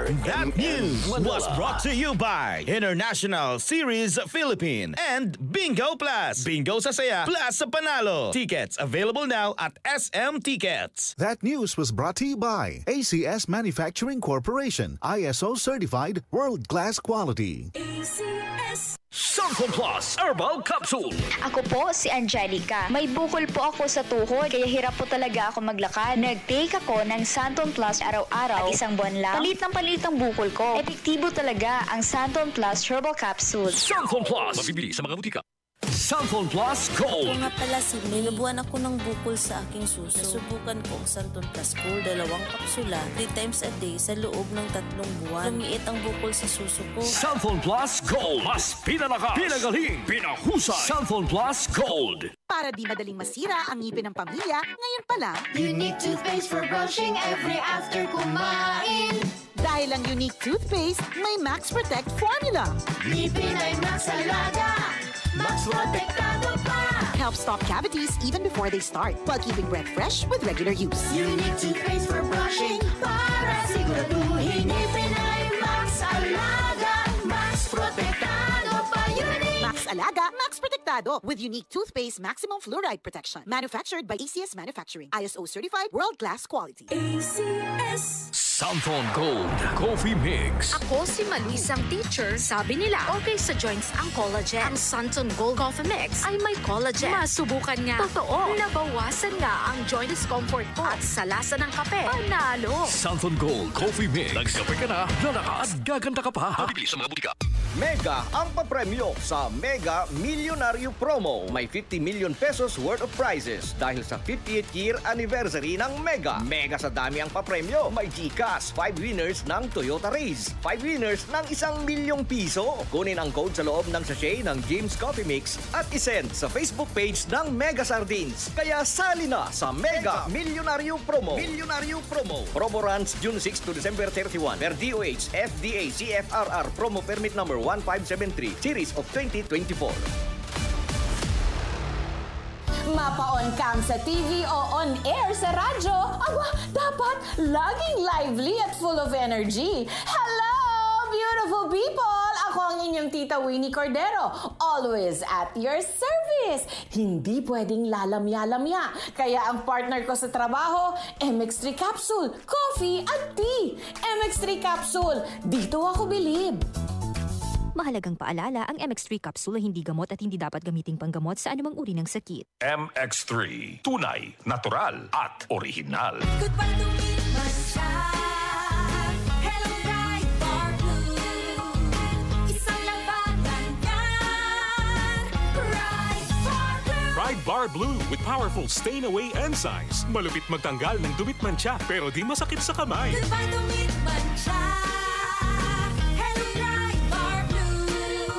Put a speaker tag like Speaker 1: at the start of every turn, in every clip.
Speaker 1: That news was brought to you by International Series Philippine and Bingo Plus. Bingo sa saya, plus sa panalo. Tickets available now at SM Tickets.
Speaker 2: That news was brought to you by ACS Manufacturing Corporation, ISO certified, world-class quality.
Speaker 3: ACS
Speaker 4: Santon Plus Herbal Capsule.
Speaker 5: Ako po si Angelica. May bukol po ako sa tuhod, kaya hirap po talaga ako maglakad. Nag-take ako ng Santon Plus araw-araw at isang buwan lang. Palit ang bukol ko. Epektibo talaga ang Santon Plus Herbal Capsule.
Speaker 4: Santon Plus. Mabibili sa mga butika. Santon Plus Gold.
Speaker 3: Ako nga pala si May. Nabuhan ako ng bukol sa aking suso. Nasubukan ko ang Santon Plus Gold, 2 kapsula, 3 times a day sa loob ng 3 buwan. Lumiit ang bukol sa suso ko.
Speaker 4: Santon Plus Gold. Mas pinalakas, pinagaling, pinahusay. Santon Plus Gold.
Speaker 6: Para di madaling masira ang ngipin ng pamilya, ngayon pa lang,
Speaker 7: Unique toothpaste for brushing every after kumain.
Speaker 6: dahil ang Unique toothpaste may Max Protect formula.
Speaker 7: Ngipin ay Max Alaga, Max Protektado pa.
Speaker 6: Helps stop cavities even before they start, while keeping breath fresh with regular use.
Speaker 7: Unique toothpaste for brushing para siguraduhin ngipin ay Max Alaga, Max Protektado pa. Unique
Speaker 6: Max Alaga, Max Protectado with Unique toothpaste maximum fluoride protection. Manufactured by ACS Manufacturing, ISO certified, world-class quality.
Speaker 3: ACS
Speaker 4: Santon Gold Coffee Mix.
Speaker 8: Ako si Maluisang teacher. Sabi nila, okay sa joints ang collagen. Ang Santon Gold Coffee Mix ay may collagen. Masubukan nga. Totoo, nabawasan nga ang joint discomfort ko. At sa lasa ng kape, panalo.
Speaker 4: Santon Gold Coffee Mix. Nagkape ka na, lalaka at gaganda ka pa. Mabibili sa mga butika.
Speaker 9: Mega ang papremyo sa Mega Milyonaryo Promo. May 50 million pesos worth of prizes dahil sa 58th year anniversary ng Mega. Mega sa dami ang papremyo. May GCash, 5 winners ng Toyota Race, 5 winners ng 1 milyong piso. Kunin ang code sa loob ng sachet ng James Coffee Mix at isend sa Facebook page ng Mega Sardines. Kaya sali na sa Mega Milyonaryo Promo. Milyonaryo Promo. Promo runs June 6 to December 31 per DOH FDA CFRR Promo Permit number 1573 Series of 2024.
Speaker 10: Mapa-on cam sa TV o on air sa radyo, aba, dapat laging lively at full of energy. Hello, beautiful people! Ako ang inyong tita Winnie Cordero, always at your service. Hindi pwedeng lalamya-lamya. Kaya ang partner ko sa trabaho, MX3 Capsule, coffee at tea. MX3 Capsule, dito ako bilib.
Speaker 8: Mahalagang paalala, ang MX3 capsule ay hindi gamot at hindi dapat gamiting panggamot sa anumang uri ng sakit.
Speaker 4: MX3. Tunay, natural at original.
Speaker 3: Goodbye to me, Masya. Hello, bright bar blue. Isang labanan yan. Bright bar blue.
Speaker 11: Bright Bar Blue with powerful stain-away enzymes. Malupit magtanggal ng dumit mancha pero di masakit sa kamay.
Speaker 3: Goodbye to me, Masya. Hello, bright bar blue.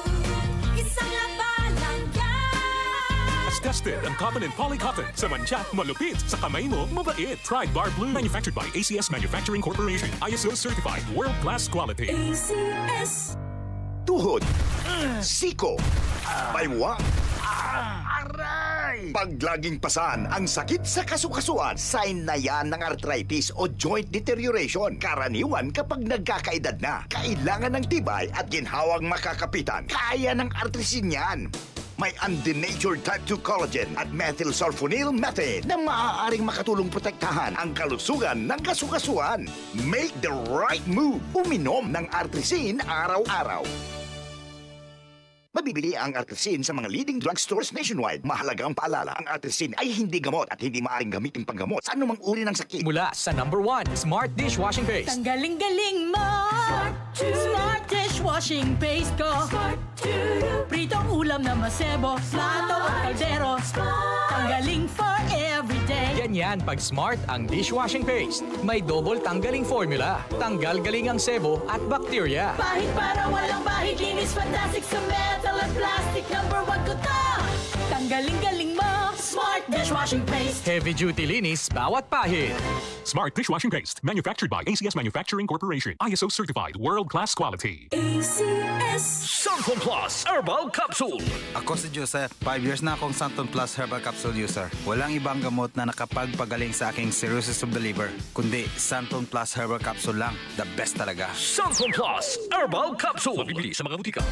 Speaker 3: Isang labanan yan.
Speaker 11: As tested ang cotton and polycotton. Sa mancha, malupit. Sa kamay mo, mabait. Bright Bar Blue. Manufactured by ACS Manufacturing Corporation. ISO certified. World-class quality.
Speaker 3: ACS
Speaker 12: Tuhod, siko, baywa, aray! Pag laging pasan ang sakit sa kasukasuan, sign na yan ng arthritis o joint deterioration. Karaniwan kapag nagkakaedad na, kailangan ng tibay at ginhawang makakapitan. Kaya ng artrisin yan. May undenatured type 2 collagen at methylsulfonyl methane na maaaring makatulong protektahan ang kalusugan ng kasukasuan. Make the right move. Uminom ng artrisin araw-araw. Mabibili ang artrisin sa mga leading drugstores nationwide. Mahalagang paalala, ang artrisin ay hindi gamot at hindi maaaring gamiting panggamot sa anumang uri ng sakit.
Speaker 13: Mula sa #1 Smart Dishwashing Paste.
Speaker 10: Ang galing-galing mo! Smart Dishwashing Paste ko! Pritong ulam na masebo, plato o kaldero. Tanggaling for everyday.
Speaker 13: Ganyan pag Smart ang dishwashing paste. May double tanggaling formula. Tanggal galing ang sebo at bakterya.
Speaker 10: Bahid para walang bahid, linis fantastic sa metal at plastic. #1 ko to! Tanggaling-galing mo!
Speaker 7: Smart dishwashing paste.
Speaker 13: Heavy duty linis bawat pahid.
Speaker 11: Smart dishwashing paste, manufactured by ACS Manufacturing Corporation. ISO certified, world-class quality.
Speaker 7: ACS.
Speaker 4: Santon Plus Herbal Capsule.
Speaker 14: Ako si Joseph. 5 years na akong Santon Plus Herbal Capsule user. Walang ibang gamot na nakapagpagaling sa aking cirrhosis of the liver, kundi Santon Plus Herbal Capsule lang. The best talaga.
Speaker 4: Santon Plus Herbal Capsule. Mabibili sa mga butika.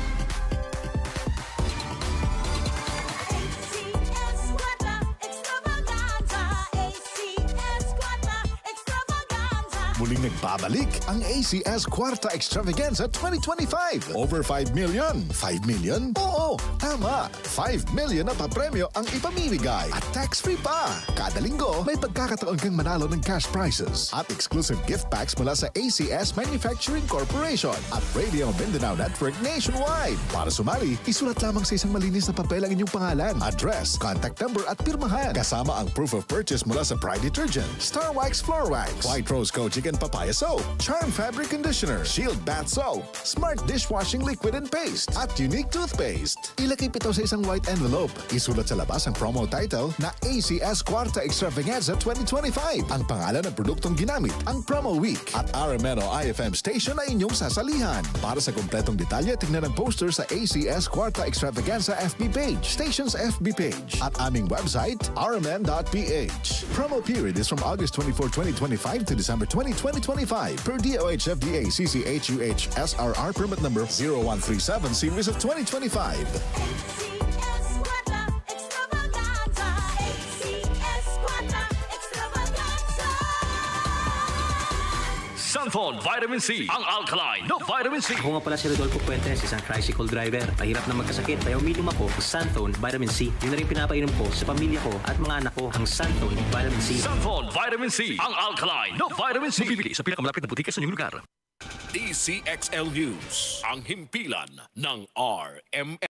Speaker 2: Muling nagbabalik ang ACS Kwarta Extravaganza 2025. Over 5 million. 5 million? Oo, tama. 5 million na papremyo ang ipamimigay at tax-free pa. Kada linggo, may pagkakataon kang manalo ng cash prizes at exclusive gift packs mula sa ACS Manufacturing Corporation at Radio Mindanao Network nationwide. Para sumali, isulat lamang sa isang malinis na papel ang inyong pangalan, address, contact number at pirmahan. Kasama ang proof of purchase mula sa Pride Detergent, Star Wax Floor Wax, White Rose Kojic and Papaya Soap, Charm Fabric Conditioner, Shield Bath Soap, Smart Dishwashing Liquid and Paste, at Unique Toothpaste. Ilagay ito sa isang white envelope. Isulat sa labas ang promo title na ACS Kwarta Extravaganza 2025. Ang pangalan ng produktong ginamit, ang promo week, at RMN o IFM station na inyong sasalihan. Para sa kompletong detalye, tingnan ang poster sa ACS Kwarta Extravaganza FB page, station's FB page, at aming website, rmn.ph. Promo period is from August 24, 2025 to December 2025 per DOH FDA CCHUH SRR permit number 0137 series of 2025.
Speaker 4: Santon Vitamin C, ang alkaline na vitamin C.
Speaker 15: Ako nga pala si Rodolfo Puentes, isang tricycle driver. Mahirap na magkasakit, kaya uminom ako ng Santon Vitamin C. Yun na rin pinapainom ko sa pamilya ko at mga anak ko, ang Santon Vitamin C.
Speaker 4: Santon Vitamin C, ang alkaline na vitamin C. Mabibili sa pinakamalapit na butika sa inyong lugar.
Speaker 11: DCXL News, ang himpilan ng RMN.